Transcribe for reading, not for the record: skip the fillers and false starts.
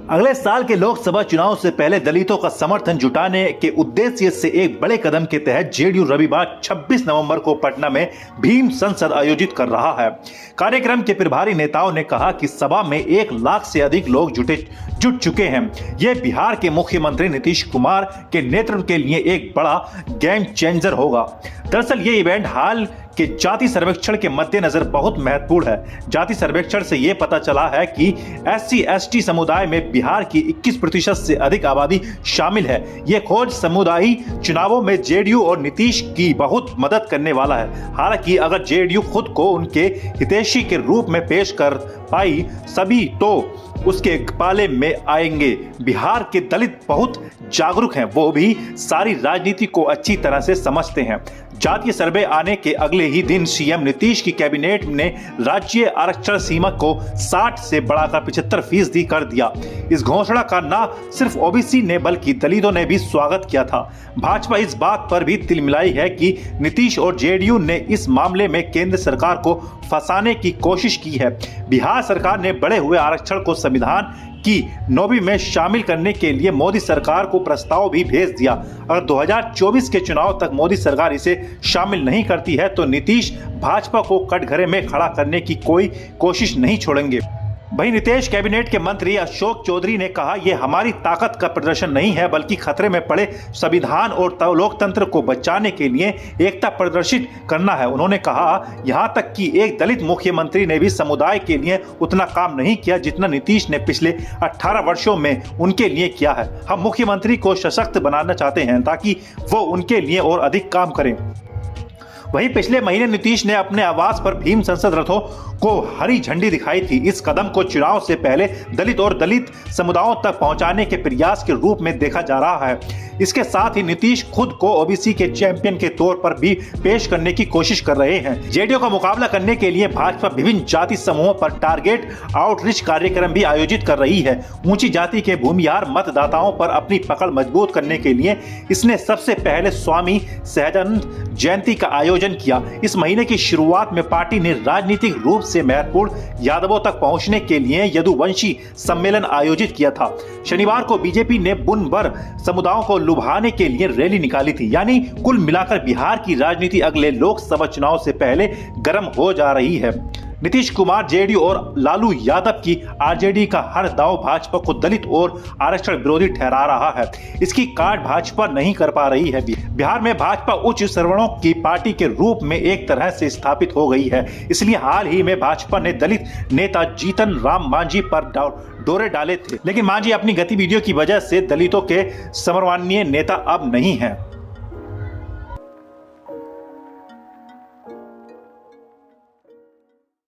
अगले साल के लोकसभा चुनाव से पहले दलितों का समर्थन जुटाने के उद्देश्य से एक बड़े कदम के तहत जेडीयू रविवार 26 नवंबर को पटना में भीम संसद आयोजित कर रहा है। कार्यक्रम के प्रभारी नेताओं ने कहा कि सभा में 1 लाख से अधिक लोग जुट चुके हैं। यह बिहार के मुख्यमंत्री नीतीश कुमार के नेतृत्व के लिए एक बड़ा गेम चेंजर होगा। दरअसल ये इवेंट हाल के जाति सर्वेक्षण के मद्देनजर बहुत महत्वपूर्ण है। जाति सर्वेक्षण से यह पता चला है कि SC/ST समुदाय में बिहार की 21% से अधिक आबादी शामिल है। यह खोज समुदायी चुनावों में जेडीयू और नीतीश की बहुत मदद करने वाला है। हालांकि अगर जेडीयू खुद को उनके हितैषी के रूप में पेश कर पाई सभी तो उसके पाले में आएंगे। बिहार के दलित बहुत जागरूक हैं, वो भी सारी राजनीति को अच्छी तरह से समझते हैं। जातीय सर्वे आने के अगले ही दिन सीएम नीतीश की कैबिनेट ने राज्य आरक्षण सीमा को 60 से बढ़ाकर 75% कर दिया। इस घोषणा का न सिर्फ ओबीसी ने बल्कि दलितों ने भी स्वागत किया था। भाजपा इस बात पर भी तिलमिलाई है कि नीतीश और जेडीयू ने इस मामले में केंद्र सरकार को फंसाने की कोशिश की है। बिहार सरकार ने बढ़े हुए आरक्षण को संविधान की 9वीं में शामिल करने के लिए मोदी सरकार को प्रस्ताव भी भेज दिया। अगर 2024 के चुनाव तक मोदी सरकार इसे शामिल नहीं करती है तो नीतीश भाजपा को कटघरे में खड़ा करने की कोई कोशिश नहीं छोड़ेंगे। वहीं नीतीश कैबिनेट के मंत्री अशोक चौधरी ने कहा, यह हमारी ताकत का प्रदर्शन नहीं है बल्कि खतरे में पड़े संविधान और लोकतंत्र को बचाने के लिए एकता प्रदर्शित करना है। उन्होंने कहा, यहां तक कि एक दलित मुख्यमंत्री ने भी समुदाय के लिए उतना काम नहीं किया जितना नीतीश ने पिछले 18 वर्षों में उनके लिए किया है। हम मुख्यमंत्री को सशक्त बनाना चाहते हैं ताकि वो उनके लिए और अधिक काम करें। वहीं पिछले महीने नीतीश ने अपने आवास पर भीम संसद रथों को हरी झंडी दिखाई थी। इस कदम को चुनाव से पहले दलित और दलित समुदायों तक पहुंचाने के प्रयास के रूप में देखा जा रहा है। इसके साथ ही नीतीश खुद को ओबीसी के चैंपियन के तौर पर भी पेश करने की कोशिश कर रहे हैं। जेडीयू का मुकाबला करने के लिए भाजपा विभिन्न जाति समूहों पर टारगेट आउटरीच कार्यक्रम भी आयोजित कर रही है। ऊंची जाति के भूमिहार मतदाताओं पर अपनी पकड़ मजबूत करने के लिए इसने सबसे पहले स्वामी सहजानंद जयंती का आयोजन किया। इस महीने की शुरुआत में पार्टी ने राजनीतिक रूप से महत्वपूर्ण यादवों तक पहुंचने के लिए यदुवंशी सम्मेलन आयोजित किया था। शनिवार को बीजेपी ने बुनवर समुदायों को लुभाने के लिए रैली निकाली थी। यानी कुल मिलाकर बिहार की राजनीति अगले लोकसभा चुनाव से पहले गर्म हो जा रही है। नीतीश कुमार जेडीयू और लालू यादव की आरजेडी का हर दांव भाजपा को दलित और आरक्षण विरोधी ठहरा रहा है। इसकी काट भाजपा नहीं कर पा रही है। बिहार में भाजपा उच्च श्रवणों की पार्टी के रूप में एक तरह से स्थापित हो गई है। इसलिए हाल ही में भाजपा ने दलित नेता जीतन राम मांझी पर डोरे डाले थे, लेकिन मांझी अपनी गतिविधियों की वजह से दलितों के समरवानीय नेता अब नहीं है।